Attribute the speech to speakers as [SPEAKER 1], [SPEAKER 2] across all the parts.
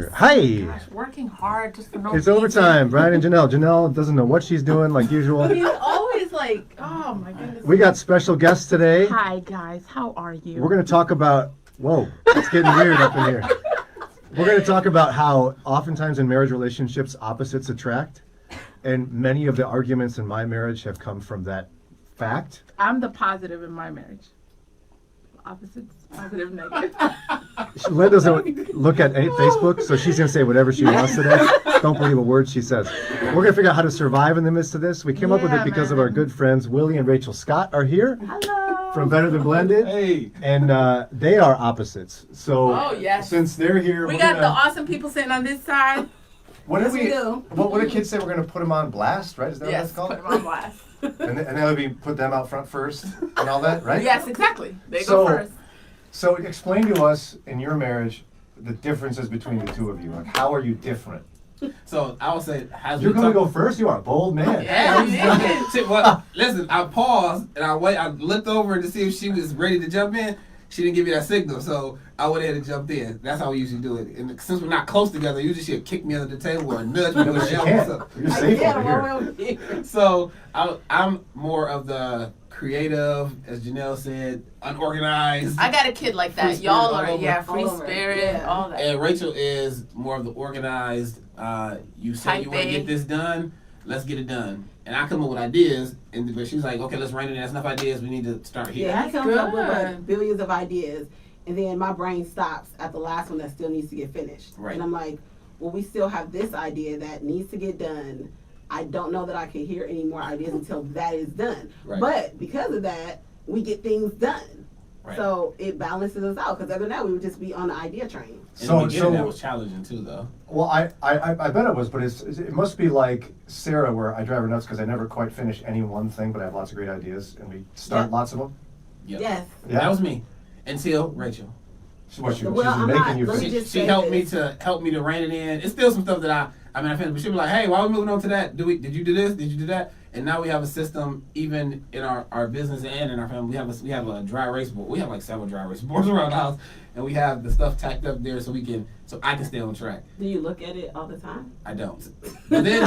[SPEAKER 1] here. Hi.
[SPEAKER 2] Gosh, working hard just for no
[SPEAKER 1] It's
[SPEAKER 2] reason.
[SPEAKER 1] overtime. Brian and Janelle. Janelle doesn't know what she's doing like usual.
[SPEAKER 3] He's always like, oh my goodness.
[SPEAKER 1] We got special guests today.
[SPEAKER 2] Hi guys, how are you?
[SPEAKER 1] We're going to talk about, whoa, it's getting weird up in here. We're going to talk about how oftentimes in marriage relationships, opposites attract. And many of the arguments in my marriage have come from that fact.
[SPEAKER 2] I'm the positive in my marriage. Opposites, positive, negative.
[SPEAKER 1] Lynn doesn't look at any Facebook, so she's going to say whatever she wants today. Don't believe a word she says. We're going to figure out how to survive in the midst of this. We came up with it because of our good friends Willie and Rachel Scott are here.
[SPEAKER 2] Hello.
[SPEAKER 1] From Better Than Blended.
[SPEAKER 4] Hey.
[SPEAKER 1] And they are opposites. So
[SPEAKER 3] Oh, yes.
[SPEAKER 1] since they're here,
[SPEAKER 2] We
[SPEAKER 1] we're
[SPEAKER 2] got the
[SPEAKER 1] gonna,
[SPEAKER 2] awesome people sitting on this side.
[SPEAKER 1] what did
[SPEAKER 3] Yes, we do.
[SPEAKER 1] What did kids say? We're going to put them on blast, right? Is that
[SPEAKER 2] Yes,
[SPEAKER 1] what
[SPEAKER 2] put
[SPEAKER 1] that's
[SPEAKER 2] them on blast.
[SPEAKER 1] called? And then would be put them out front first and all that, right?
[SPEAKER 2] Yes, exactly. They
[SPEAKER 1] So-
[SPEAKER 2] go first.
[SPEAKER 1] So explain to us in your marriage the differences between the two of you. Like, how are you different?
[SPEAKER 4] So I would say,
[SPEAKER 1] You're going to go first. You are a bold man.
[SPEAKER 2] Yeah, you did.
[SPEAKER 4] Shit, well, listen, I paused and I looked over to see if she was ready to jump in. She didn't give me that signal, so I went ahead and jumped in. That's how we usually do it. And since we're not close together, usually she'll kick me under the table or nudge me with her
[SPEAKER 1] She
[SPEAKER 4] elbow.
[SPEAKER 1] can't.
[SPEAKER 4] So,
[SPEAKER 1] You're safe
[SPEAKER 3] Yeah,
[SPEAKER 1] over
[SPEAKER 3] well,
[SPEAKER 1] here.
[SPEAKER 3] well, yeah.
[SPEAKER 4] so I'm more of the creative, as Janelle said, unorganized.
[SPEAKER 2] I got a kid like that.
[SPEAKER 4] Free
[SPEAKER 2] Y'all
[SPEAKER 4] spirit
[SPEAKER 2] are,
[SPEAKER 4] all
[SPEAKER 2] yeah,
[SPEAKER 4] over.
[SPEAKER 2] free
[SPEAKER 3] All over.
[SPEAKER 2] spirit,
[SPEAKER 3] Yeah.
[SPEAKER 2] all that.
[SPEAKER 4] And Rachel is more of the organized. You say
[SPEAKER 2] Type
[SPEAKER 4] you want to
[SPEAKER 2] A.
[SPEAKER 4] get this done, let's get it done. And I come up with ideas, but she's like, okay, let's write it. That's enough ideas. We need to start here.
[SPEAKER 3] Yeah, he comes up with
[SPEAKER 2] good.
[SPEAKER 3] like billions of ideas, and then my brain stops at the last one that still needs to get finished.
[SPEAKER 4] Right.
[SPEAKER 3] And I'm like, well, we still have this idea that needs to get done. I don't know that I can hear any more ideas until that is done.
[SPEAKER 4] Right.
[SPEAKER 3] But because of that, we get things done.
[SPEAKER 4] Right.
[SPEAKER 3] So it balances us out, because other than that, we would just be on the idea train.
[SPEAKER 4] In
[SPEAKER 1] So-
[SPEAKER 4] the beginning,
[SPEAKER 1] so-
[SPEAKER 4] that was challenging too, though.
[SPEAKER 1] Well, I bet it was, but it must be like Sarah, where I drive her nuts because I never quite finish any one thing, but I have lots of great ideas, and we start
[SPEAKER 3] Yeah.
[SPEAKER 1] lots of them.
[SPEAKER 4] Yep.
[SPEAKER 3] Yes.
[SPEAKER 1] Yeah.
[SPEAKER 4] That was me until Rachel.
[SPEAKER 1] So what, she's
[SPEAKER 3] Well, I'm
[SPEAKER 1] making
[SPEAKER 3] not-
[SPEAKER 1] you
[SPEAKER 3] let me
[SPEAKER 1] finish.
[SPEAKER 3] just
[SPEAKER 4] She
[SPEAKER 3] say
[SPEAKER 4] helped
[SPEAKER 3] this.
[SPEAKER 4] me to rein it in. It's still some stuff that I finished, but she'll be like, hey, why are we moving on to that? Did you do this? Did you do that? And now we have a system, even in our business and in our family. We have a dry erase board. We have like several dry erase boards around the house, and we have the stuff tacked up there so I can stay on track.
[SPEAKER 3] Do you look at it all the time?
[SPEAKER 4] I don't. But then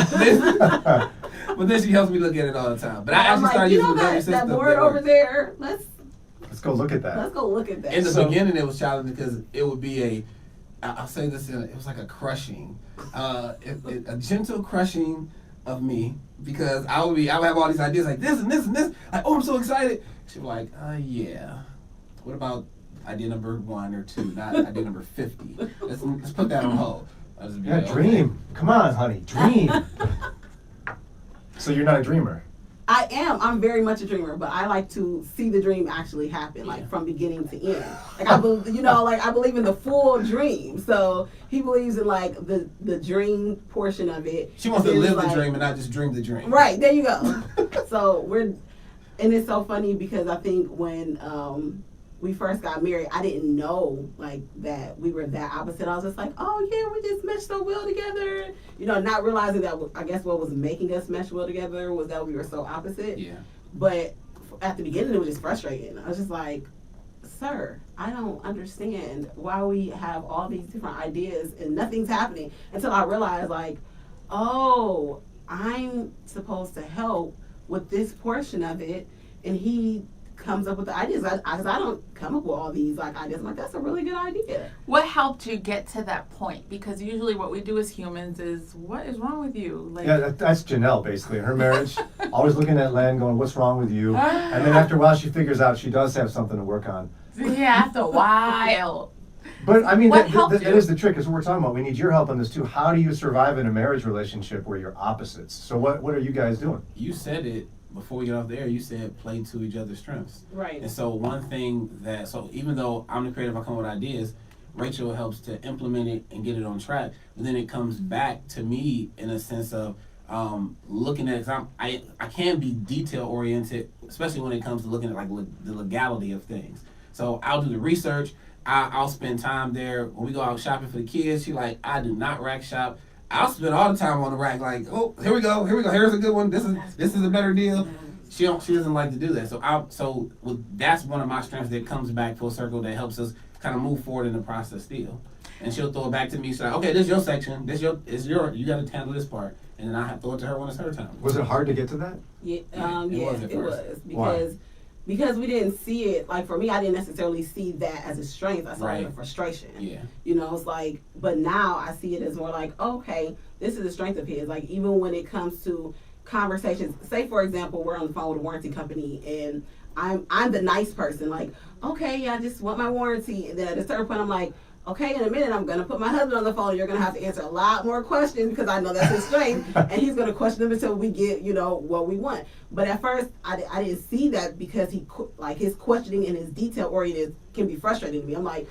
[SPEAKER 4] but then she helps me look at it all the time. But I
[SPEAKER 3] I'm
[SPEAKER 4] actually
[SPEAKER 3] like,
[SPEAKER 4] started
[SPEAKER 3] you
[SPEAKER 4] using
[SPEAKER 3] know
[SPEAKER 4] the better
[SPEAKER 3] that
[SPEAKER 4] system.
[SPEAKER 3] board
[SPEAKER 4] that
[SPEAKER 3] over
[SPEAKER 4] works.
[SPEAKER 3] there.
[SPEAKER 1] Let's go look at that.
[SPEAKER 3] Let's go look at that.
[SPEAKER 4] In the
[SPEAKER 1] So-
[SPEAKER 4] beginning, it was challenging because it would be I'll say this, it was like a crushing, a gentle crushing of me, because I would have all these ideas like this and this and this. Like, oh, I'm so excited. She'd be like, yeah. What about idea number 1 or 2, not idea number 50? Let's put that on hold. I'll just be
[SPEAKER 1] Yeah,
[SPEAKER 4] like,
[SPEAKER 1] dream. Come on, honey, dream. So you're not a dreamer.
[SPEAKER 3] I am. I'm very much a dreamer, but I like to see the dream actually happen, like
[SPEAKER 4] Yeah.
[SPEAKER 3] from beginning to end. Like I believe in the full dream. So he believes in like the dream portion of it.
[SPEAKER 4] She wants to
[SPEAKER 3] And then
[SPEAKER 4] live
[SPEAKER 3] it's
[SPEAKER 4] the
[SPEAKER 3] like-
[SPEAKER 4] dream and not just dream the dream.
[SPEAKER 3] Right, there you go. So and it's so funny because I think when we first got married, I didn't know like that we were that opposite. I was just like, oh yeah, we just meshed so well together. Not realizing that I guess what was making us mesh well together was that we were so opposite.
[SPEAKER 4] Yeah.
[SPEAKER 3] But at the beginning, it was just frustrating. I was just like, sir, I don't understand why we have all these different ideas and nothing's happening, until I realized like, oh, I'm supposed to help with this portion of it, and he comes up with the ideas. I don't come up with all these like ideas. I'm like, that's a really good idea.
[SPEAKER 2] What helped you get to that point? Because usually what we do as humans is, what is wrong with you? Like,
[SPEAKER 1] Yeah, that's Janelle basically in her marriage. Always looking at Len, going, "What's wrong with you?" And then after a while, she figures out she does have something to work on.
[SPEAKER 2] yeah, after a while.
[SPEAKER 1] But I mean,
[SPEAKER 2] What
[SPEAKER 1] that
[SPEAKER 2] helped you?
[SPEAKER 1] is the trick. Is what we're talking about. We need your help on this too. How do you survive in a marriage relationship where you're opposites? So what are you guys doing?
[SPEAKER 4] You said it before we get off the air. You said play to each other's strengths.
[SPEAKER 3] Right.
[SPEAKER 4] And so one thing so even though I'm the creative, I come up with ideas, Rachel helps to implement it and get it on track. But then it comes back to me in a sense of looking at, I can be detail oriented, especially when it comes to looking at like the legality of things. So I'll do the research. I'll spend time there. When we go out shopping for the kids, she like, I do not rack shop. I'll spend all the time on the rack, like, oh, here we go. Here's a good one. This is a better deal. She doesn't like to do that. So that's one of my strengths that comes back full circle that helps us kind of move forward in the process still. and she'll throw it back to me. She's like, okay, this is your section. You got to handle this part, and then I have to throw it to her when it's her time.
[SPEAKER 1] Was it hard to get to that?
[SPEAKER 3] Yeah,
[SPEAKER 4] was at
[SPEAKER 3] it
[SPEAKER 4] first.
[SPEAKER 3] was because we didn't see it. Like for me, I didn't necessarily see that as a strength. I saw it as a frustration.
[SPEAKER 4] Yeah.
[SPEAKER 3] You know, it's like, but now I see it as more like, okay, this is a strength of his. Like even when it comes to conversations, say for example, we're on the phone with a warranty company and I'm the nice person, like, okay, I just want my warranty. And then at a certain point, I'm like, okay, in a minute, I'm going to put my husband on the phone. And you're going to have to answer a lot more questions because I know that's his strength. And he's going to question them until we get, what we want. But at first, I didn't see that because his questioning and his detail oriented can be frustrating to me. I'm like,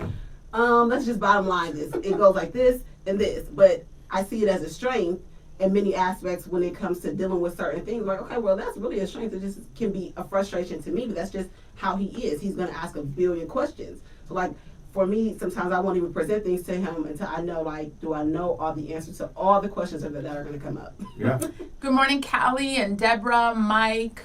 [SPEAKER 3] let's just bottom line this. It goes like this and this. But I see it as a strength in many aspects when it comes to dealing with certain things. Like, okay, well, that's really a strength. It just can be a frustration to me, but that's just how he is. He's going to ask a billion questions. So, like, for me, sometimes I won't even present things to him until I know, like, do I know all the answers to all the questions that are going to come up?
[SPEAKER 1] Yeah.
[SPEAKER 2] Good morning, Callie and Deborah, Mike.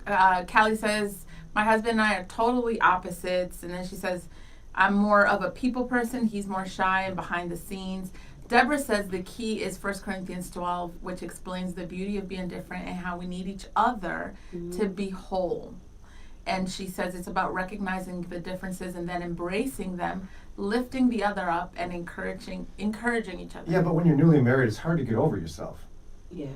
[SPEAKER 2] Callie says, my husband and I are totally opposites. And then she says, I'm more of a people person. He's more shy and behind the scenes. Deborah says the key is 1 Corinthians 12, which explains the beauty of being different and how we need each other to be whole. And she says it's about recognizing the differences and then embracing them, lifting the other up, and encouraging each other.
[SPEAKER 1] Yeah, but when you're newly married, it's hard to get over yourself.
[SPEAKER 3] Yeah.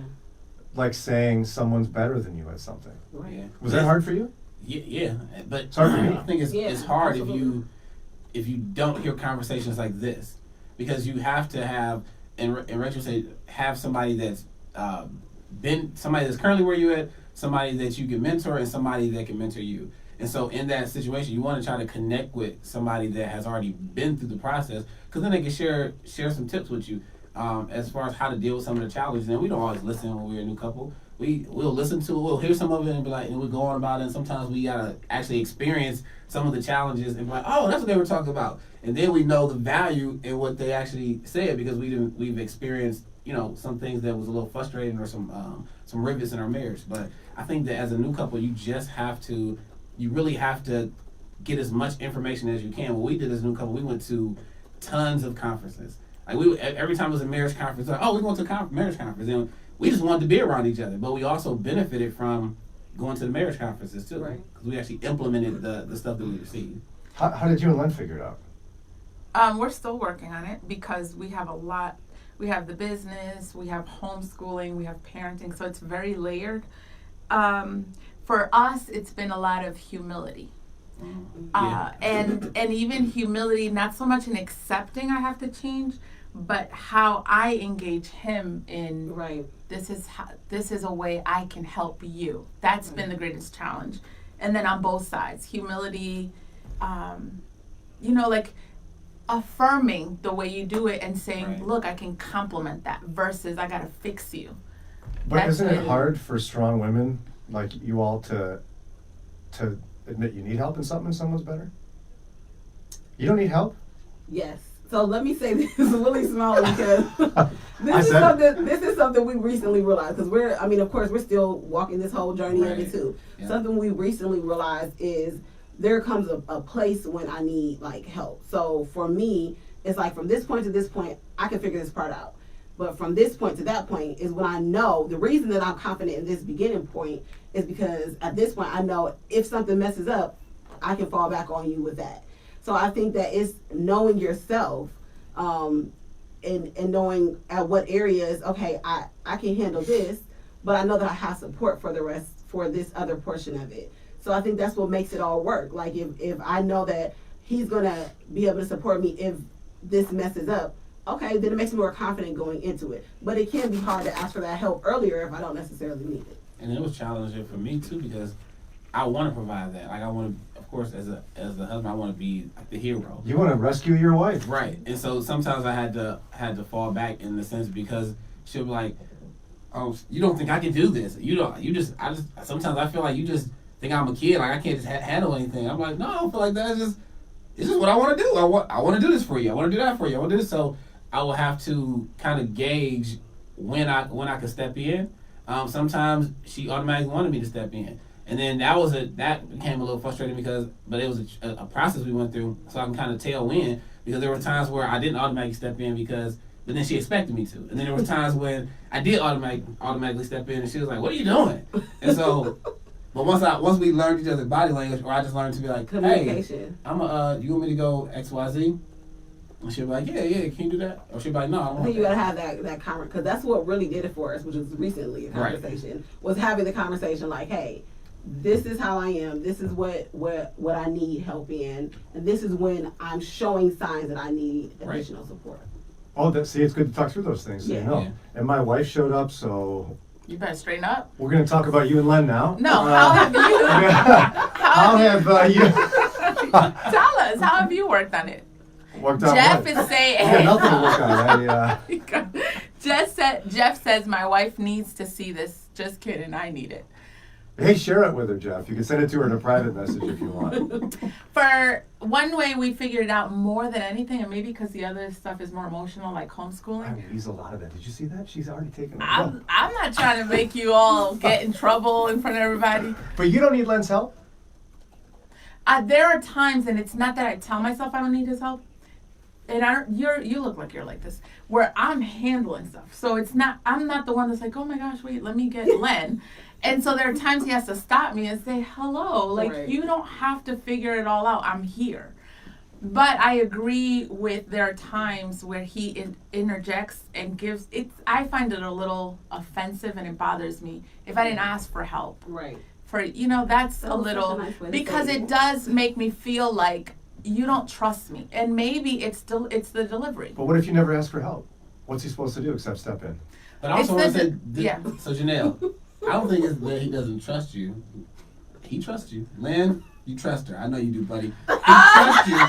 [SPEAKER 1] Like saying someone's better than you at something.
[SPEAKER 3] Right.
[SPEAKER 4] Yeah.
[SPEAKER 1] Was that hard for you?
[SPEAKER 4] Yeah, but
[SPEAKER 1] It's hard for me.
[SPEAKER 4] I think it's hard
[SPEAKER 3] absolutely.
[SPEAKER 4] if you don't hear conversations like this, because you have to have, and Rachel said, have somebody that's somebody that's currently where you're at, somebody that you can mentor, and somebody that can mentor you. And so in that situation, you want to try to connect with somebody that has already been through the process, because then they can share some tips with you as far as how to deal with some of the challenges. And we don't always listen when we're a new couple. We'll listen to it, we'll hear some of it and be like, and we'll go on about it. And sometimes we gotta actually experience some of the challenges and be like, oh, that's what they were talking about. And then we know the value in what they actually said because we've experienced, some things that was a little frustrating or some rivets in our marriage. But I think that as a new couple, you really have to get as much information as you can. What we did as a new couple, we went to tons of conferences. Like every time it was a marriage conference, like, oh, we went to a marriage conference, and we just wanted to be around each other. But we also benefited from going to the marriage conferences too,
[SPEAKER 3] Right.
[SPEAKER 4] Because we actually implemented the stuff that we received.
[SPEAKER 1] How did you and Len figure it out?
[SPEAKER 2] We're still working on it because we have a lot. We have the business, we have homeschooling, we have parenting, so it's very layered. For us, it's been a lot of humility. And even humility, not so much in accepting I have to change, but how I engage him in
[SPEAKER 3] Right.
[SPEAKER 2] this is a way I can help you. That's been the greatest challenge. And then on both sides, humility, like affirming the way you do it and saying,
[SPEAKER 4] Right.
[SPEAKER 2] look, I can compliment that versus I gotta fix you.
[SPEAKER 1] But
[SPEAKER 2] That's
[SPEAKER 1] isn't it
[SPEAKER 2] really-
[SPEAKER 1] hard for strong women like you all to admit you need help in something and someone's better? You don't need help?
[SPEAKER 3] Yes. So let me say this really small because
[SPEAKER 1] I
[SPEAKER 3] this is something we recently realized because of course we're still walking this whole journey of it too.
[SPEAKER 4] Yeah.
[SPEAKER 3] Something we recently realized is there comes a place when I need like help. So for me, it's like from this point to this point, I can figure this part out. But from this point to that point is when I know the reason that I'm confident in this beginning point is because at this point I know if something messes up, I can fall back on you with that. So I think that it's knowing yourself and knowing at what areas, okay, I can handle this, but I know that I have support for the rest for this other portion of it. So I think that's what makes it all work. Like if I know that he's gonna be able to support me if this messes up, okay, then it makes me more confident going into it. But it can be hard to ask for that help earlier if I don't necessarily need it.
[SPEAKER 4] And it was challenging for me too because I want to provide that. Like I want to, of course, as a husband, I want to be like the hero.
[SPEAKER 1] You want to rescue your wife.
[SPEAKER 4] Right. And so sometimes I had to fall back in the sense because she'll be like, "Oh, you don't think I can do this? Sometimes I feel like you just think I'm a kid. Like I can't just handle anything." I'm like, "No, I don't feel like that. It's just what I want to do. I want to do this for you. I want to do that for you. I want to do this." So I will have to kind of gauge when I can step in. Sometimes she automatically wanted me to step in. And then that became a little frustrating but it was a process we went through, so I can kind of tell when, because there were times where I didn't automatically step in but then she expected me to. And then there were times when I did automatically step in, and she was like, "What are you doing?" And so, but once we learned each other's body language, or I just learned to be like, "Hey,
[SPEAKER 3] Communication.
[SPEAKER 4] you want me to go XYZ?" And she'll be like, yeah, can you do that? Or she'll be like, no, I don't
[SPEAKER 3] I
[SPEAKER 4] want
[SPEAKER 3] think you
[SPEAKER 4] that.
[SPEAKER 3] gotta have that conversation, because that's what really did it for us, which was recently a conversation. Was having the conversation like, hey, this is how I am. This is what I need help in, and this is when I'm showing signs that I need additional support.
[SPEAKER 1] Oh, see, it's good to talk through those things. So
[SPEAKER 3] Yeah.
[SPEAKER 1] you know.
[SPEAKER 4] Yeah.
[SPEAKER 1] And my wife showed up, so
[SPEAKER 2] You better straighten up.
[SPEAKER 1] we're going to talk about you and Len now.
[SPEAKER 2] No, how have you?
[SPEAKER 1] How have you
[SPEAKER 2] Tell us, how have you worked on it?
[SPEAKER 1] worked on
[SPEAKER 2] Jeff
[SPEAKER 1] what?
[SPEAKER 2] is saying.
[SPEAKER 1] Yeah, nothing to work on.
[SPEAKER 2] Jeff says my wife needs to see this. Just kidding, I need it.
[SPEAKER 1] Hey, share it with her, Jeff. You can send it to her in a private message if you want.
[SPEAKER 2] For one way, we figured it out more than anything, and maybe because the other stuff is more emotional, like homeschooling.
[SPEAKER 1] I mean, he's a lot of that. Did you see that? She's already taken it.
[SPEAKER 2] I'm not trying to make you all get in trouble in front of everybody.
[SPEAKER 1] But you don't need Len's help?
[SPEAKER 2] There are times, and it's not that I tell myself I don't need his help, and you look like you're like this, where I'm handling stuff. So I'm not the one that's like, oh my gosh, wait, let me get Len. And so there are times he has to stop me and say, hello, like,
[SPEAKER 3] Right.
[SPEAKER 2] You don't have to figure it all out. I'm here. But I agree with there are times where he interjects and gives, I find it a little offensive, and it bothers me if I didn't ask for help.
[SPEAKER 3] Right.
[SPEAKER 2] That's
[SPEAKER 3] That
[SPEAKER 2] a
[SPEAKER 3] was such
[SPEAKER 2] little,
[SPEAKER 3] a nice way to
[SPEAKER 2] because
[SPEAKER 3] say
[SPEAKER 2] it does make me feel like you don't trust me. And maybe it's the delivery.
[SPEAKER 1] But what if you never ask for help? What's he supposed to do except step in?
[SPEAKER 4] But I also want
[SPEAKER 2] It's
[SPEAKER 4] to say,
[SPEAKER 2] the- yeah.
[SPEAKER 4] so Janelle, I don't think it's that he doesn't trust you. He trusts you. Lynn, you trust her. I know you do, buddy. He trusts you.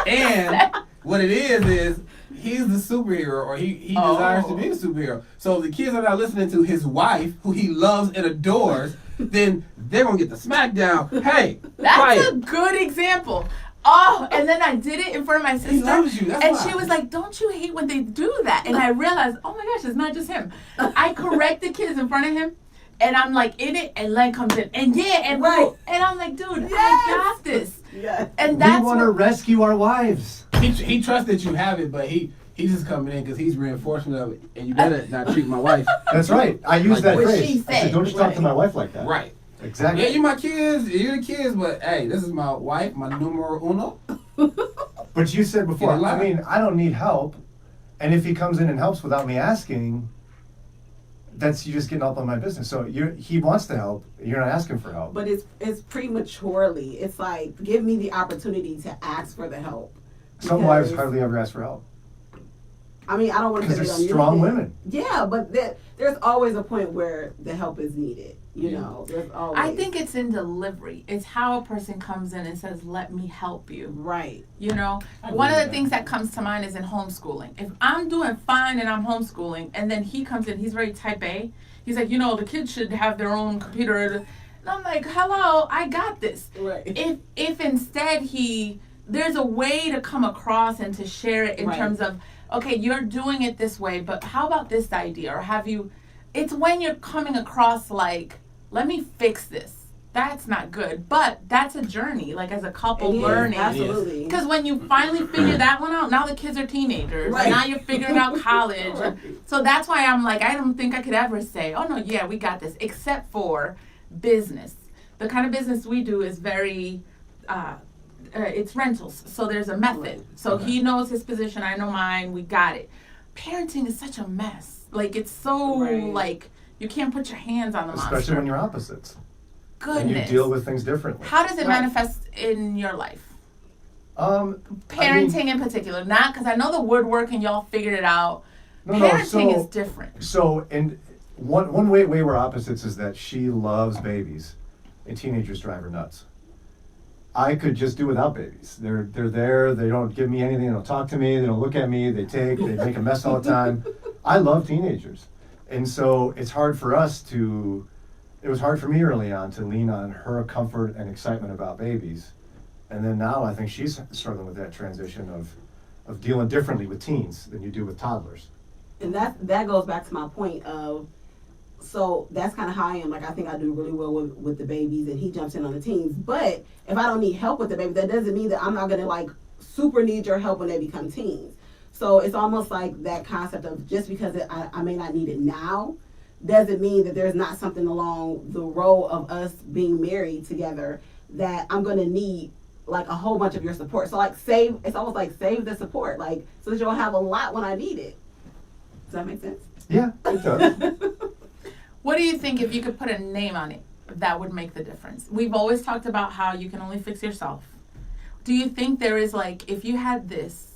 [SPEAKER 4] And what it is he's the superhero, or he desires to be a superhero. So if the kids are not listening to his wife, who he loves and adores, then they're going to get the smackdown. Hey,
[SPEAKER 2] That's
[SPEAKER 4] quiet.
[SPEAKER 2] a good example. Oh, and then I did it in front of my sister.
[SPEAKER 4] He loves you. That's
[SPEAKER 2] and
[SPEAKER 4] why.
[SPEAKER 2] she was like, don't you hate when they do that? And I realized, oh my gosh, it's not just him. I correct the kids in front of him, and I'm like in it, and Len comes in, and
[SPEAKER 3] Right.
[SPEAKER 2] and I'm like, dude,
[SPEAKER 3] Yes.
[SPEAKER 2] I got this.
[SPEAKER 3] Yeah.
[SPEAKER 2] And
[SPEAKER 1] We
[SPEAKER 2] that's
[SPEAKER 1] want to rescue our wives.
[SPEAKER 4] He trusts that you have it, but he's just coming in because he's reinforcement of it. And you better not treat my wife.
[SPEAKER 1] That's right. I use that
[SPEAKER 2] What
[SPEAKER 1] phrase.
[SPEAKER 2] she
[SPEAKER 1] I said,
[SPEAKER 2] said.
[SPEAKER 1] don't you talk to my wife like that.
[SPEAKER 4] Right.
[SPEAKER 1] Exactly.
[SPEAKER 4] Yeah, you're my kids. You're the kids, but hey, this is my wife, my numero uno.
[SPEAKER 1] But you said before,
[SPEAKER 4] Yeah, lie.
[SPEAKER 1] I mean, I don't need help. And if he comes in and helps without me asking, that's you just getting up on my business. So he wants to help. You're not asking for help.
[SPEAKER 3] But it's prematurely. It's like, give me the opportunity to ask for the help.
[SPEAKER 1] Some wives
[SPEAKER 3] Because-
[SPEAKER 1] hardly ever ask for help.
[SPEAKER 3] I mean, I don't want to
[SPEAKER 1] Because
[SPEAKER 3] say
[SPEAKER 1] they're
[SPEAKER 3] they don't
[SPEAKER 1] strong
[SPEAKER 3] need it.
[SPEAKER 1] women.
[SPEAKER 3] Yeah, but there's always a point where the help is needed. You know, there's always.
[SPEAKER 2] I think it's in delivery. It's how a person comes in and says, let me help you.
[SPEAKER 3] right.
[SPEAKER 2] You know,
[SPEAKER 4] I
[SPEAKER 2] one of
[SPEAKER 4] believe
[SPEAKER 2] the
[SPEAKER 4] that.
[SPEAKER 2] things that comes to mind is in homeschooling. If I'm doing fine and I'm homeschooling, and then he comes in, he's very type A. He's like, the kids should have their own computer. And I'm like, hello, I got this.
[SPEAKER 3] Right.
[SPEAKER 2] If instead there's a way to come across and to share it in
[SPEAKER 3] Right.
[SPEAKER 2] terms of, okay, you're doing it this way, but how about this idea? Or it's when you're coming across like, let me fix this. That's not good. But that's a journey, like as a couple
[SPEAKER 3] It is,
[SPEAKER 2] learning.
[SPEAKER 3] absolutely.
[SPEAKER 2] Because when you finally figure that one out, now the kids are teenagers.
[SPEAKER 3] Right.
[SPEAKER 2] And now you're figuring out college.
[SPEAKER 3] Right.
[SPEAKER 2] So that's why I'm like, I don't think I could ever say, oh no, yeah, we got this, except for business. The kind of business we do is very, it's rentals. So there's a method.
[SPEAKER 3] Right.
[SPEAKER 2] So
[SPEAKER 4] Okay.
[SPEAKER 2] he knows his position, I know mine, we got it. Parenting is such a mess. Like, it's so,
[SPEAKER 3] Right.
[SPEAKER 2] like, you can't put your hands on the
[SPEAKER 1] Especially
[SPEAKER 2] monster.
[SPEAKER 1] when you're opposites. And
[SPEAKER 2] Goodness.
[SPEAKER 1] you deal with things differently.
[SPEAKER 2] How does it
[SPEAKER 3] Right.
[SPEAKER 2] manifest in your life?
[SPEAKER 1] I
[SPEAKER 2] Parenting
[SPEAKER 1] mean,
[SPEAKER 2] in particular, not because I know the woodworking, y'all figured it out.
[SPEAKER 1] no,
[SPEAKER 2] Parenting
[SPEAKER 1] so,
[SPEAKER 2] is different.
[SPEAKER 1] So, and one way we're opposites is that she loves babies, and teenagers drive her nuts. I could just do without babies. They're there. They don't give me anything. They don't talk to me. They don't look at me. They make a mess all the time. I love teenagers, and so it's hard for us to. It was hard for me early on to lean on her comfort and excitement about babies, and then now I think she's struggling with that transition of dealing differently with teens than you do with toddlers.
[SPEAKER 3] And that goes back to my point of So that's kind of how I am. Like, I think I do really well with the babies, and he jumps in on the teens. But if I don't need help with the baby, that doesn't mean that I'm not gonna like super need your help when they become teens. So it's almost like that concept of just because I may not need it now, doesn't mean that there's not something along the road of us being married together that I'm gonna need like a whole bunch of your support. So like it's almost like save the support, like so that you'll have a lot when I need it. Does that make sense?
[SPEAKER 1] Yeah, it does.
[SPEAKER 2] What do you think if you could put a name on it that would make the difference? We've always talked about how you can only fix yourself. Do you think there is like, if you had this,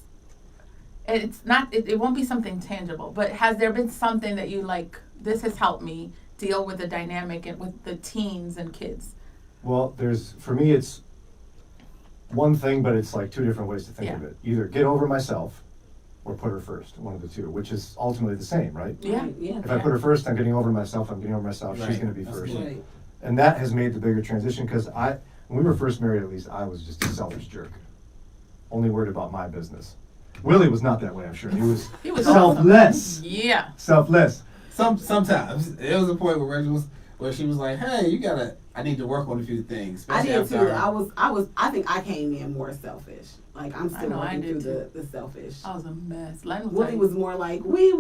[SPEAKER 2] it's not, it won't be something tangible, but has there been something that you like, this has helped me deal with the dynamic and with the teens and kids?
[SPEAKER 1] Well, for me, it's one thing, but it's like two different ways to think of it. Either get over myself or put her first, one of the two, which is ultimately the same, right?
[SPEAKER 2] Yeah.
[SPEAKER 3] Yeah.
[SPEAKER 1] If I put her first, I'm getting over myself, she's
[SPEAKER 4] Right.
[SPEAKER 1] gonna be
[SPEAKER 4] That's
[SPEAKER 1] first.
[SPEAKER 4] good.
[SPEAKER 3] Right.
[SPEAKER 1] And that has made the bigger transition, because when we were first married, at least, I was just a selfish jerk. Only worried about my business. Willie was not that way, I'm sure. He was selfless.
[SPEAKER 2] Yeah.
[SPEAKER 1] Selfless.
[SPEAKER 4] Sometimes it was a point where she was like, "Hey, I need to work on a few things."
[SPEAKER 3] I
[SPEAKER 4] especially
[SPEAKER 3] did
[SPEAKER 4] after
[SPEAKER 3] too. I think I came in more selfish. Like I'm
[SPEAKER 2] I
[SPEAKER 3] still
[SPEAKER 2] know, I
[SPEAKER 3] working
[SPEAKER 2] did
[SPEAKER 3] through the selfish.
[SPEAKER 2] I was a mess. Len was
[SPEAKER 3] Willie
[SPEAKER 2] like,
[SPEAKER 3] was more like we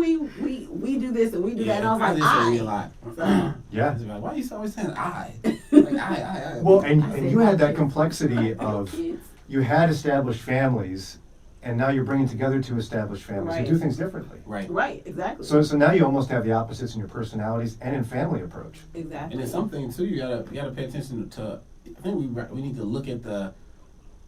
[SPEAKER 3] do this and we do that, and I was like
[SPEAKER 4] did say we a
[SPEAKER 3] I.
[SPEAKER 4] lot.
[SPEAKER 1] Yeah.
[SPEAKER 4] I was like, why are you always saying I? Like I.
[SPEAKER 1] Well,
[SPEAKER 3] I
[SPEAKER 1] and
[SPEAKER 3] said
[SPEAKER 1] you had
[SPEAKER 3] my
[SPEAKER 1] that
[SPEAKER 3] kids.
[SPEAKER 1] complexity of,
[SPEAKER 3] Kids.
[SPEAKER 1] you had established families, and now you're bringing together two established families who
[SPEAKER 3] Right.
[SPEAKER 1] do things differently.
[SPEAKER 4] Right.
[SPEAKER 3] Right, exactly.
[SPEAKER 1] So now you almost have the opposites in your personalities and in family approach.
[SPEAKER 3] Exactly.
[SPEAKER 4] And then something too, you gotta pay attention to. I think we need to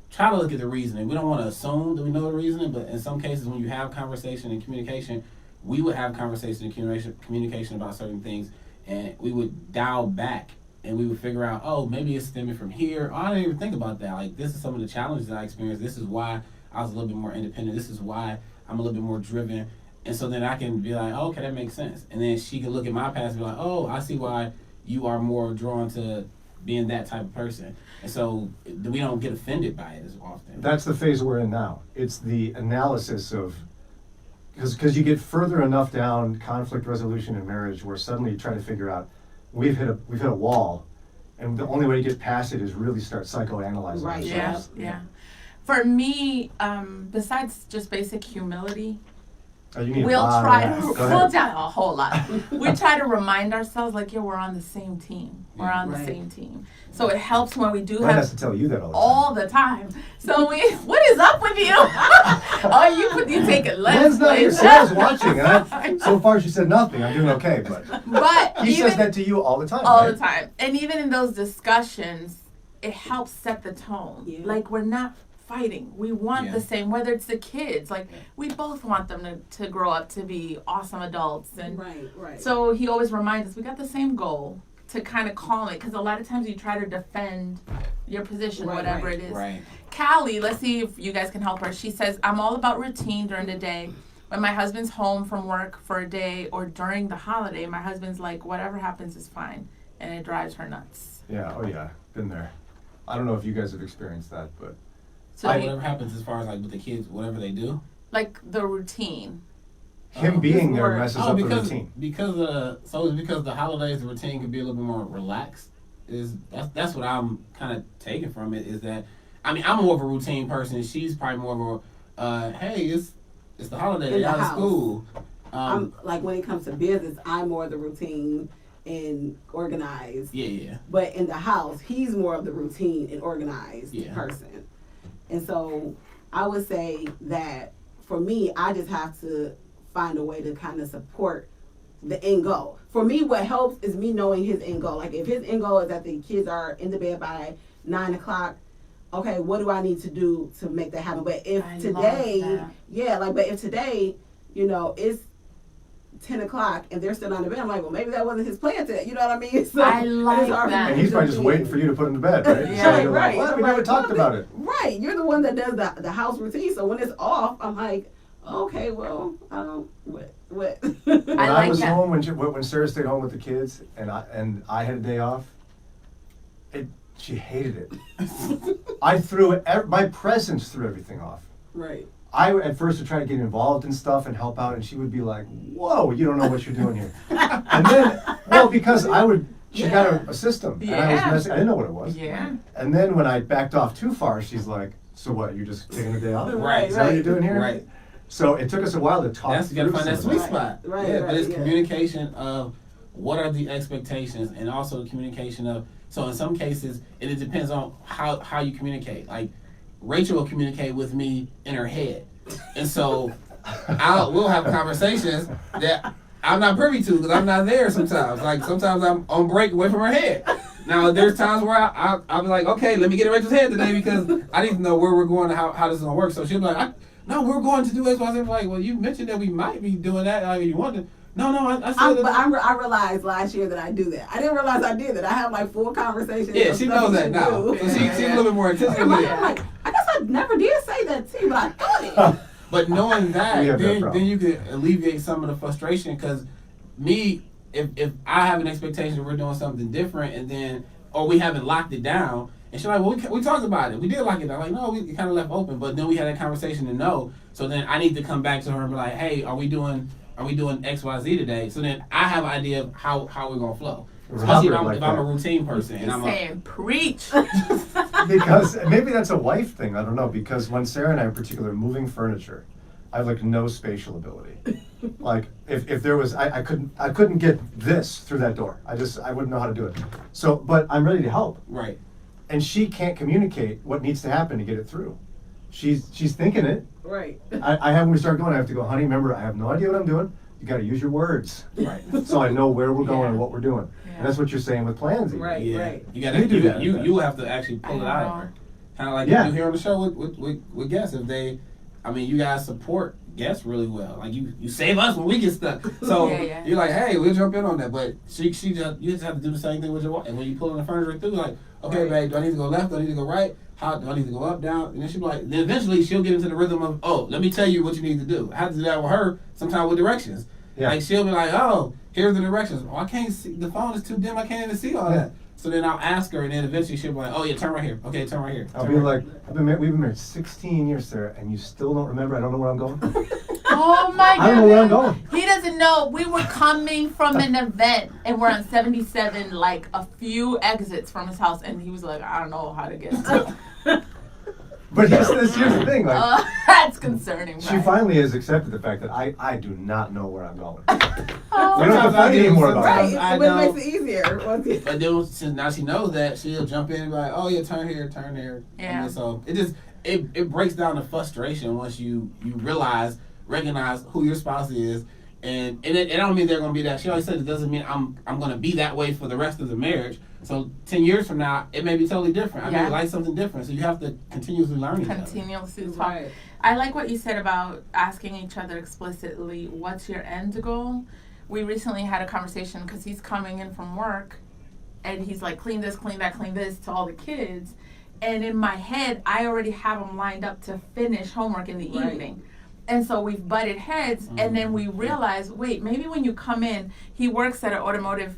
[SPEAKER 4] try to look at the reasoning. We don't want to assume that we know the reasoning, but in some cases, when you have conversation and communication, we would have conversation and communication about certain things, and we would dial back and we would figure out, oh, maybe it's stemming from here. Oh, I didn't even think about that. Like, this is some of the challenges that I experienced. This is why I was a little bit more independent. This is why I'm a little bit more driven. And so then I can be like, oh, okay, that makes sense. And then she can look at my past and be like, oh, I see why you are more drawn to being that type of person. And so we don't get offended by it as often.
[SPEAKER 1] That's the phase we're in now. It's the analysis of, because you get further enough down conflict resolution in marriage where suddenly you try to figure out, we've hit a wall, and the only way to get past it is really start psychoanalyzing
[SPEAKER 3] Right.
[SPEAKER 2] yeah,
[SPEAKER 1] ourselves.
[SPEAKER 2] yeah. For me, besides just basic humility,
[SPEAKER 1] Oh, you need a
[SPEAKER 2] we'll
[SPEAKER 1] lot of
[SPEAKER 2] try
[SPEAKER 1] that.
[SPEAKER 2] to,
[SPEAKER 1] Go ahead.
[SPEAKER 2] we'll try a whole lot. We try to remind ourselves, like, yeah, we're on the same team. We're on the
[SPEAKER 3] Right.
[SPEAKER 2] same team. So it helps when we do
[SPEAKER 1] Glenn has
[SPEAKER 2] have
[SPEAKER 1] to tell you that all the time.
[SPEAKER 2] all the time. So what is up with you? Oh, you take it less.
[SPEAKER 1] Glenn's not here.
[SPEAKER 2] please.
[SPEAKER 1] Sarah's watching, and so far she said nothing. I'm doing okay, but
[SPEAKER 2] But
[SPEAKER 1] he
[SPEAKER 2] even
[SPEAKER 1] says that to you all the time.
[SPEAKER 2] all
[SPEAKER 1] right?
[SPEAKER 2] the time. And even in those discussions, it helps set the tone.
[SPEAKER 3] Yeah.
[SPEAKER 2] Like, we're not fighting. We want
[SPEAKER 4] Yeah.
[SPEAKER 2] the same, whether it's the kids. Like, we both want them to grow up to be awesome adults. And
[SPEAKER 3] Right.
[SPEAKER 2] so he always reminds us, we got the same goal, to kind of calm it. Because a lot of times you try to defend your position,
[SPEAKER 3] Right,
[SPEAKER 2] whatever
[SPEAKER 3] right,
[SPEAKER 2] it is.
[SPEAKER 4] Right.
[SPEAKER 2] Callie, let's see if you guys can help her. She says, I'm all about routine during the day. When my husband's home from work for a day or during the holiday, my husband's like, whatever happens is fine. And it drives her nuts.
[SPEAKER 1] Yeah, oh yeah, been there. I don't know if you guys have experienced that, but
[SPEAKER 2] So,
[SPEAKER 4] Whatever happens as far as like with the kids, whatever they do.
[SPEAKER 2] like the routine.
[SPEAKER 1] him being there
[SPEAKER 3] more-
[SPEAKER 1] messes up the routine.
[SPEAKER 4] because the holidays, the routine can be a little bit more relaxed. That's what I'm kind of taking from it, is that, I mean, I'm more of a routine person. She's probably more of a hey, it's the holiday,
[SPEAKER 3] In
[SPEAKER 4] they're
[SPEAKER 3] the
[SPEAKER 4] out of
[SPEAKER 3] house.
[SPEAKER 4] school.
[SPEAKER 3] I'm like, when it comes to business, I'm more the routine and organized.
[SPEAKER 4] Yeah.
[SPEAKER 3] But in the house, he's more of the routine and organized
[SPEAKER 4] Yeah.
[SPEAKER 3] person. And so I would say that for me, I just have to find a way to kind of support the end goal. For me, what helps is me knowing his end goal. Like, if his end goal is that the kids are in the bed by 9 o'clock, okay, what do I need to do to make that happen? But if
[SPEAKER 2] I
[SPEAKER 3] today,
[SPEAKER 2] love that.
[SPEAKER 3] but if today, it's 10 o'clock and they're still on the bed, I'm like, well, maybe that wasn't his plan today. You know what I mean? So
[SPEAKER 2] I like
[SPEAKER 3] it's hard for
[SPEAKER 2] that.
[SPEAKER 3] me
[SPEAKER 1] And he's
[SPEAKER 3] to
[SPEAKER 1] probably just
[SPEAKER 3] jump
[SPEAKER 1] waiting
[SPEAKER 3] in.
[SPEAKER 1] for you to put him to bed, right?
[SPEAKER 2] Yeah.
[SPEAKER 1] So you're like,
[SPEAKER 3] Right.
[SPEAKER 1] what? We
[SPEAKER 3] I'm
[SPEAKER 1] never
[SPEAKER 3] like,
[SPEAKER 1] talked
[SPEAKER 3] well,
[SPEAKER 1] about it.
[SPEAKER 3] Right. You're the one that does the house routine. So when it's off, I'm like, okay, well, I don't, what?
[SPEAKER 1] When
[SPEAKER 2] I
[SPEAKER 1] I
[SPEAKER 2] like
[SPEAKER 1] was
[SPEAKER 2] that.
[SPEAKER 1] home, when Sarah stayed home with the kids, and I had a day off, she hated it. I threw my presence threw everything off.
[SPEAKER 3] Right.
[SPEAKER 1] I at first would try to get involved in stuff and help out, and she would be like, "Whoa, you don't know what you're doing here." And then, well, Well, because she got a system, and I was
[SPEAKER 2] Yeah.
[SPEAKER 1] messing. I didn't know what it was.
[SPEAKER 2] Yeah.
[SPEAKER 1] And then when I backed off too far, she's like, "So what? You're just taking a day off?
[SPEAKER 4] Right,
[SPEAKER 1] Is that what you're doing here?"
[SPEAKER 4] Right.
[SPEAKER 1] So it took us a while to talk.
[SPEAKER 4] That's, you gotta
[SPEAKER 1] through
[SPEAKER 4] find that
[SPEAKER 1] some
[SPEAKER 4] sweet
[SPEAKER 1] of
[SPEAKER 4] spot.
[SPEAKER 3] Right,
[SPEAKER 4] Yeah,
[SPEAKER 3] right,
[SPEAKER 4] but it's
[SPEAKER 3] yeah.
[SPEAKER 4] communication of what are the expectations, and also the communication of. So in some cases, it depends on how you communicate. Like Rachel will communicate with me in her head, and so we'll have conversations that I'm not privy to because I'm not there sometimes. Like sometimes I'm on break away from her head. Now there's times where I'll be like, okay, let me get in Rachel's head today because I need to know where we're going and how this is gonna work. So she'll be like, no, we're going to do X, Y, Z. I'm like, well, you mentioned that we might be doing that. Like, you want to? No, I said
[SPEAKER 3] I realized last year that I do that. I didn't realize I did that. I have like full conversations.
[SPEAKER 4] Yeah,
[SPEAKER 3] of
[SPEAKER 4] she
[SPEAKER 3] stuff
[SPEAKER 4] knows
[SPEAKER 3] we
[SPEAKER 4] that
[SPEAKER 3] should
[SPEAKER 4] now.
[SPEAKER 3] do.
[SPEAKER 4] So she's a little bit more intentional with it.
[SPEAKER 3] I'm like, I guess I never did say that to you, but I thought it.
[SPEAKER 4] But knowing that,
[SPEAKER 1] We have that
[SPEAKER 4] then
[SPEAKER 1] problem.
[SPEAKER 4] you can alleviate some of the frustration. Because if I have an expectation that we're doing something different, or we haven't locked it down, and she's like, well, we talked about it. We did lock it down. Like, no, we kind of left open. But then we had that conversation to know. So then I need to come back to her and be like, hey, are we doing X, Y, Z today? So then I have an idea of how we're gonna flow. Especially
[SPEAKER 1] Robert
[SPEAKER 4] if I'm a
[SPEAKER 1] that.
[SPEAKER 4] routine person and
[SPEAKER 2] He's
[SPEAKER 4] I'm
[SPEAKER 2] saying, preach.
[SPEAKER 1] Because maybe that's a wife thing. I don't know. Because when Sarah and I, in particular, moving furniture, I have like no spatial ability. Like if there was, I couldn't get this through that door. I wouldn't know how to do it. So, but I'm ready to help.
[SPEAKER 4] right.
[SPEAKER 1] And she can't communicate what needs to happen to get it through. She's thinking it.
[SPEAKER 3] Right.
[SPEAKER 1] I have when we start going, I have to go, honey, remember, I have no idea what I'm doing. You got to use your words.
[SPEAKER 4] Right.
[SPEAKER 1] So I know where we're going
[SPEAKER 2] Yeah.
[SPEAKER 1] and what we're doing.
[SPEAKER 2] Yeah.
[SPEAKER 1] And that's what you're saying with plans. even.
[SPEAKER 3] Right.
[SPEAKER 4] Yeah. You
[SPEAKER 1] You
[SPEAKER 4] gotta
[SPEAKER 1] do that.
[SPEAKER 4] you have to actually pull it
[SPEAKER 2] I
[SPEAKER 4] out of
[SPEAKER 2] know.
[SPEAKER 4] her. Kind of like
[SPEAKER 1] Yeah.
[SPEAKER 4] you do here on the show with guests. If they, you guys support guests really well. Like you save us when we get stuck. So
[SPEAKER 2] Yeah.
[SPEAKER 4] you're like, hey, we'll jump in on that. But you just have to do the same thing with your wife. And when you pull in the furniture through, like, okay,
[SPEAKER 3] Right.
[SPEAKER 4] babe, do I need to go left? Do I need to go right? How do I need to go up, down? And then she'll be like, then eventually she'll get into the rhythm of, oh, let me tell you what you need to do. I have to do that with her sometimes with directions.
[SPEAKER 1] Yeah.
[SPEAKER 4] Like she'll be like, oh, here's the directions. Oh, I can't see. The phone is too dim. I can't even see all that. So then I'll ask her, and then eventually she'll be like, oh yeah, turn right here. Okay, turn right here.
[SPEAKER 1] I'll
[SPEAKER 4] Turn
[SPEAKER 1] be
[SPEAKER 4] right
[SPEAKER 1] like, we've been married 16 years, Sarah, and you still don't remember? I don't know where I'm going.
[SPEAKER 2] Oh my god.
[SPEAKER 1] I don't know where I'm going.
[SPEAKER 2] He doesn't know. We were coming from an event and we're on 77, like a few exits from his house, and he was like, I don't know how to get to.
[SPEAKER 1] But here's the thing, like,
[SPEAKER 2] That's concerning.
[SPEAKER 1] she
[SPEAKER 2] right?
[SPEAKER 1] finally has accepted the fact that I do not know where I'm going.
[SPEAKER 2] Oh,
[SPEAKER 1] We don't have to fight anymore about
[SPEAKER 3] Right.
[SPEAKER 1] it.
[SPEAKER 4] I
[SPEAKER 3] It
[SPEAKER 4] know.
[SPEAKER 3] makes it easier.
[SPEAKER 4] But then since now she knows that, she'll jump in and be like, oh yeah, turn here, turn there.
[SPEAKER 2] Yeah.
[SPEAKER 4] And then so it breaks down the frustration once you recognize who your spouse is. And it don't mean they're gonna be that. She always said it doesn't mean I'm gonna be that way for the rest of the marriage. So 10 years from now, it may be totally different. I
[SPEAKER 2] Yeah.
[SPEAKER 4] may like something different. So you have to continuously learn each other.
[SPEAKER 2] continuously talk.
[SPEAKER 3] Right.
[SPEAKER 2] I like what you said about asking each other explicitly, what's your end goal? We recently had a conversation because he's coming in from work and he's like, clean this, clean that, clean this to all the kids. And in my head, I already have them lined up to finish homework in the
[SPEAKER 3] Right.
[SPEAKER 2] evening. And so we've butted heads, and then we realize, wait, maybe when you come in, he works at an automotive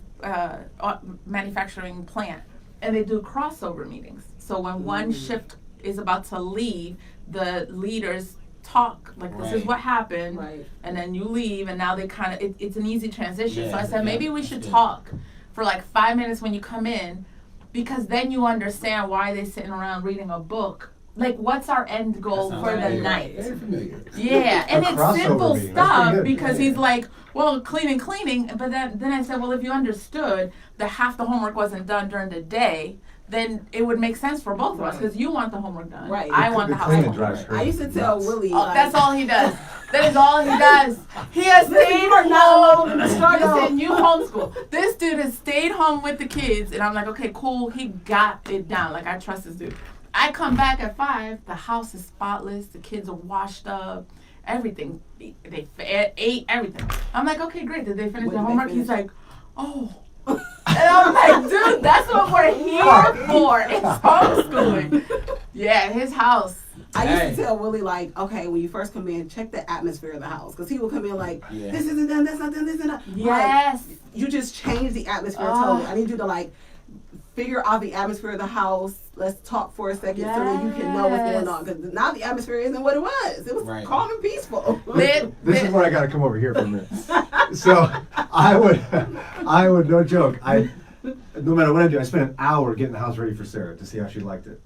[SPEAKER 2] manufacturing plant, and they do crossover meetings. So when one shift is about to leave, the leaders talk, like, this is
[SPEAKER 4] Right.
[SPEAKER 2] what happened,
[SPEAKER 3] Right.
[SPEAKER 2] and then you leave, and now they kind of, it's an easy transition. So I
[SPEAKER 4] Yeah,
[SPEAKER 2] said, maybe
[SPEAKER 4] yeah,
[SPEAKER 2] we should
[SPEAKER 4] that's good.
[SPEAKER 2] talk for like 5 minutes when you come in, because then you understand why they're sitting around reading a book. Like, what's our end goal
[SPEAKER 4] That
[SPEAKER 2] for
[SPEAKER 4] sounds
[SPEAKER 2] the
[SPEAKER 4] familiar.
[SPEAKER 2] night?
[SPEAKER 4] Very familiar.
[SPEAKER 2] Yeah, and
[SPEAKER 1] A
[SPEAKER 2] it's
[SPEAKER 1] crossover
[SPEAKER 2] simple
[SPEAKER 1] meeting. That's pretty
[SPEAKER 2] stuff
[SPEAKER 1] good.
[SPEAKER 2] because
[SPEAKER 4] Yeah.
[SPEAKER 2] he's like, well, cleaning. But then I said, well, if you understood that half the homework wasn't done during the day, then it would make sense for both of us
[SPEAKER 3] Right.
[SPEAKER 2] because you want the homework done.
[SPEAKER 3] Right.
[SPEAKER 2] I want the
[SPEAKER 1] The
[SPEAKER 2] house
[SPEAKER 1] cleaning
[SPEAKER 2] homework.
[SPEAKER 1] drives her
[SPEAKER 3] I used to tell
[SPEAKER 1] nuts.
[SPEAKER 3] Willie,
[SPEAKER 2] Oh,
[SPEAKER 3] like,
[SPEAKER 2] that's all he does. That is all he does. He has stayed
[SPEAKER 3] you are not alone in
[SPEAKER 2] home.
[SPEAKER 3] the struggle.
[SPEAKER 2] Listen, you homeschool. This dude has stayed home with the kids, and I'm like, okay, cool. He got it down. Like, I trust this dude. I come back at 5. The house is spotless. The kids are washed up. Everything. They ate everything. I'm like, okay, great. Did they finish
[SPEAKER 3] What
[SPEAKER 2] the
[SPEAKER 3] did they
[SPEAKER 2] homework?
[SPEAKER 3] finish?
[SPEAKER 2] He's like, oh. And I'm like, dude, that's what we're here for. It's homeschooling. Yeah, his house.
[SPEAKER 3] I used
[SPEAKER 4] Hey.
[SPEAKER 3] to tell Willie, like, okay, when you first come in, check the atmosphere of the house. Because he would come in like,
[SPEAKER 4] Yeah.
[SPEAKER 3] this isn't done, that's not done, this isn't done.
[SPEAKER 2] Yes.
[SPEAKER 3] Like, you just change the atmosphere
[SPEAKER 2] Oh.
[SPEAKER 3] totally. I need you to, like, figure out the atmosphere of the house. Let's talk for a second so that you can know what's going on. Because now the atmosphere isn't what it was. It was
[SPEAKER 4] Right.
[SPEAKER 3] calm and peaceful.
[SPEAKER 2] Lit.
[SPEAKER 1] This is where I got to come over here for a minute. So I I would, no joke. No matter what I do, I spent an hour getting the house ready for Sarah to see how she liked it.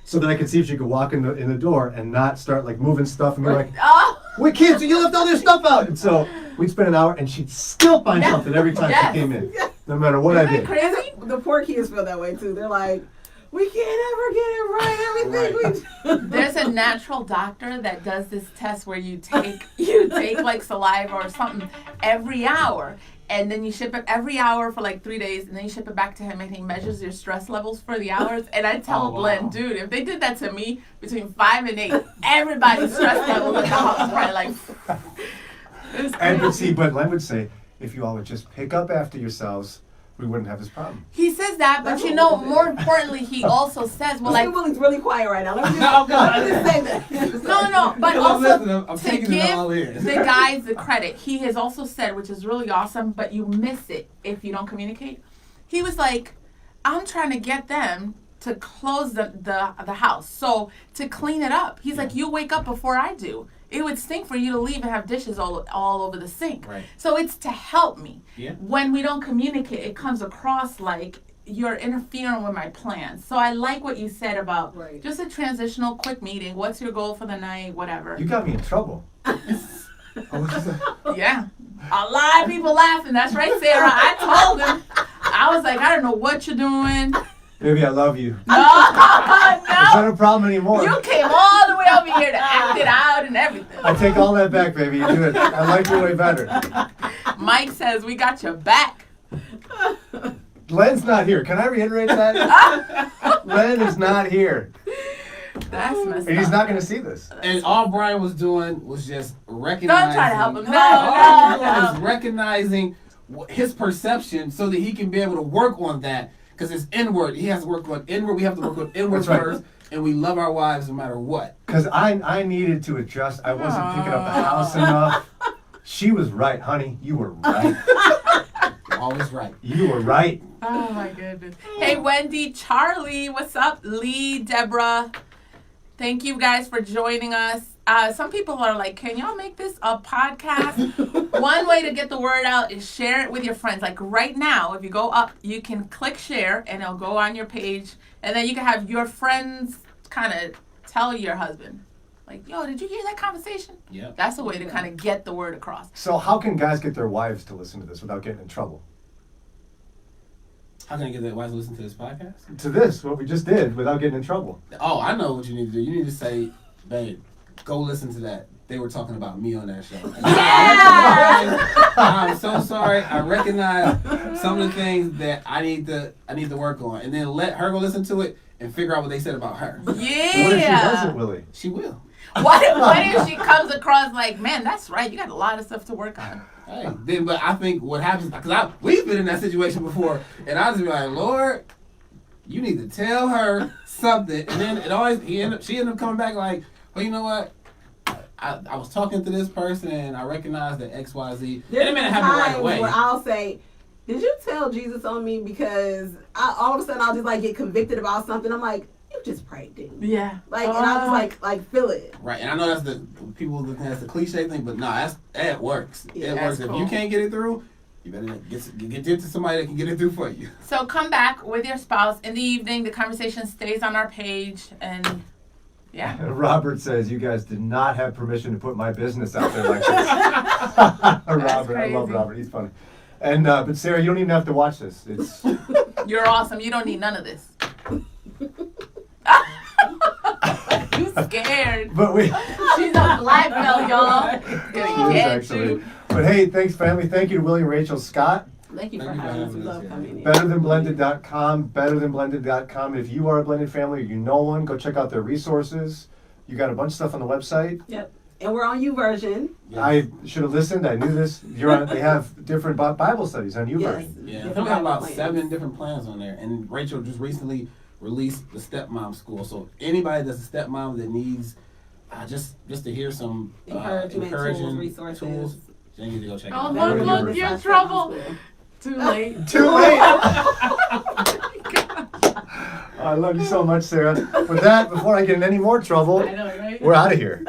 [SPEAKER 1] So that I could see if she could walk in the door and not start like moving stuff and be like,
[SPEAKER 2] Oh,
[SPEAKER 1] "Wait, kids, you left all this stuff out." And so we'd spend an hour, and she'd still find something every time
[SPEAKER 2] Yes.
[SPEAKER 1] she came in, no matter what I
[SPEAKER 2] isn't
[SPEAKER 1] did.
[SPEAKER 2] that crazy?
[SPEAKER 3] The poor kids feel that way too. They're like, we can't ever get it right. Everything we do.
[SPEAKER 2] There's a natural doctor that does this test where you take like saliva or something every hour, and then you ship it every hour for like 3 days, and then you ship it back to him, and he measures your stress levels for the hours. And I tell
[SPEAKER 4] Oh, wow.
[SPEAKER 2] Glenn, dude, if they did that to me between 5 and 8, everybody's stress level in the house is probably like. It's
[SPEAKER 1] And
[SPEAKER 2] crazy.
[SPEAKER 1] but Len would say, if you all would just pick up after yourselves, we wouldn't have this problem.
[SPEAKER 2] He says that, but
[SPEAKER 3] That's
[SPEAKER 2] you
[SPEAKER 3] what
[SPEAKER 2] know,
[SPEAKER 3] we
[SPEAKER 2] more
[SPEAKER 3] did.
[SPEAKER 2] importantly, he also says, well,
[SPEAKER 3] Like,
[SPEAKER 2] like,
[SPEAKER 3] Willie's really quiet right now. Let me just,
[SPEAKER 4] No, go
[SPEAKER 3] let me
[SPEAKER 4] ahead.
[SPEAKER 3] just say that.
[SPEAKER 2] no, but
[SPEAKER 4] I'm
[SPEAKER 2] also
[SPEAKER 4] listening. I'm
[SPEAKER 2] to
[SPEAKER 4] taking it all
[SPEAKER 2] give
[SPEAKER 4] in.
[SPEAKER 2] the guys the credit, he has also said, which is really awesome, but you miss it if you don't communicate. He was like, I'm trying to get them to close the house, so to clean it up. He's like, you wake up before I do. It would stink for you to leave and have dishes all over the sink.
[SPEAKER 4] Right.
[SPEAKER 2] So it's to help me.
[SPEAKER 4] Yeah.
[SPEAKER 2] When we don't communicate, it comes across like you're interfering with my plans. So I like what you said about
[SPEAKER 3] Right.
[SPEAKER 2] just a transitional quick meeting. What's your goal for the night? Whatever.
[SPEAKER 1] You got me in trouble. Oh, what is that?
[SPEAKER 2] Yeah. A lot of people laughing. That's right, Sarah. I told him. I was like, I don't know what you're doing.
[SPEAKER 1] Baby, I love you.
[SPEAKER 2] No,
[SPEAKER 1] It's
[SPEAKER 2] no.
[SPEAKER 1] not a problem anymore.
[SPEAKER 2] You came all the way over here to act it out and everything.
[SPEAKER 1] I take all that back, baby. You do it. I like your way better.
[SPEAKER 2] Mike says, we got your back.
[SPEAKER 1] Len's not here. Can I reiterate that? Len is not here.
[SPEAKER 2] That's messed
[SPEAKER 1] And he's
[SPEAKER 2] up.
[SPEAKER 1] not going to see this.
[SPEAKER 4] And all Brian was doing was just recognizing.
[SPEAKER 2] Don't try to help him.
[SPEAKER 4] All he
[SPEAKER 2] No,
[SPEAKER 4] was
[SPEAKER 2] no, no.
[SPEAKER 4] recognizing his perception so that he can be able to work on that. Because it's inward. He has to work on inward. We have to work on inward
[SPEAKER 1] That's right.
[SPEAKER 4] first. And we love our wives no matter what.
[SPEAKER 1] Because I needed to adjust. I wasn't picking up the house enough. She was right, honey. You were right.
[SPEAKER 4] You're always right.
[SPEAKER 1] You were right.
[SPEAKER 2] Oh my goodness. Hey, Wendy, Charlie, what's up? Lee, Deborah. Thank you guys for joining us. Some people are like, can y'all make this a podcast? One way to get the word out is share it with your friends. Like right now, if you go up, you can click share and it'll go on your page. And then you can have your friends kind of tell your husband. Like, yo, did you hear that conversation?
[SPEAKER 4] Yep.
[SPEAKER 2] That's a way to kind of get the word across.
[SPEAKER 1] So how can guys get their wives to listen to this without getting in trouble?
[SPEAKER 4] How can I get that wife to listen to this podcast?
[SPEAKER 1] To this, what we just did, without getting in trouble.
[SPEAKER 4] Oh, I know what you need to do. You need to say, babe, go listen to that. They were talking about me on that show. And I'm so sorry. I recognize some of the things that I need to work on. And then let her go listen to it and figure out what they said about her.
[SPEAKER 2] Yeah.
[SPEAKER 1] What if she doesn't, Willie?
[SPEAKER 4] She will.
[SPEAKER 2] What if she comes across like, man, that's right. You got a lot of stuff to work on.
[SPEAKER 4] Hey, then, but I think what happens, because we've been in that situation before, and I just be like, Lord, you need to tell her something. And then she ended up coming back like, well, you know what? I was talking to this person, and I recognized that X, Y, Z.
[SPEAKER 3] There's
[SPEAKER 4] It may not happen right
[SPEAKER 3] times
[SPEAKER 4] away.
[SPEAKER 3] where I'll say, did you tell Jesus on me? Because all of a sudden I'll just like get convicted about something. I'm like, you just prayed, didn't you?
[SPEAKER 2] Yeah.
[SPEAKER 3] Like, and I'll just like feel it.
[SPEAKER 4] Right, and I know that's the people look that's the cliche thing, but no, that works.
[SPEAKER 3] Yeah,
[SPEAKER 4] It
[SPEAKER 2] that's
[SPEAKER 4] works. If
[SPEAKER 2] cool.
[SPEAKER 4] you can't get it through, you better get it to somebody that can get it through for you.
[SPEAKER 2] So come back with your spouse in the evening. The conversation stays on our page, and yeah.
[SPEAKER 1] Robert says you guys did not have permission to put my business out there like this. Robert, I love
[SPEAKER 2] crazy.
[SPEAKER 1] Robert. He's funny. And but Sarah, you don't even have to watch this. It's
[SPEAKER 2] You're awesome. You don't need none of this. You scared.
[SPEAKER 1] but we.
[SPEAKER 2] She's a black belt, y'all.
[SPEAKER 1] It is
[SPEAKER 2] Gonna get
[SPEAKER 1] actually.
[SPEAKER 2] you.
[SPEAKER 1] But hey, thanks family. Thank you to Willie and Rachel Scott.
[SPEAKER 3] Thank you for
[SPEAKER 4] Thank you for
[SPEAKER 3] having us. We
[SPEAKER 4] having us,
[SPEAKER 3] love
[SPEAKER 4] yeah.
[SPEAKER 3] coming in.
[SPEAKER 1] BetterThanBlended.com. BetterThanBlended.com. If you are a blended family or you know one, go check out their resources. You got a bunch of stuff on the website.
[SPEAKER 3] Yep. And we're on YouVersion.
[SPEAKER 1] I should have listened. I knew this. They have different Bible studies on YouVersion.
[SPEAKER 3] Yes.
[SPEAKER 4] Yeah,
[SPEAKER 3] Different
[SPEAKER 4] we have about
[SPEAKER 3] plans.
[SPEAKER 4] 7 different plans on there, and Rachel just recently released the stepmom school. So anybody that's a stepmom that needs just to hear some
[SPEAKER 3] Encouragement,
[SPEAKER 4] encouraging
[SPEAKER 3] tools, resources.
[SPEAKER 4] tools, they need to go check it
[SPEAKER 2] Oh,
[SPEAKER 4] out.
[SPEAKER 2] look,
[SPEAKER 1] Look,
[SPEAKER 2] look, you're in trouble. Too late.
[SPEAKER 1] Too late. I love you so much, Sarah. With that, before I get in any more trouble,
[SPEAKER 2] I know, right?
[SPEAKER 1] we're out of here.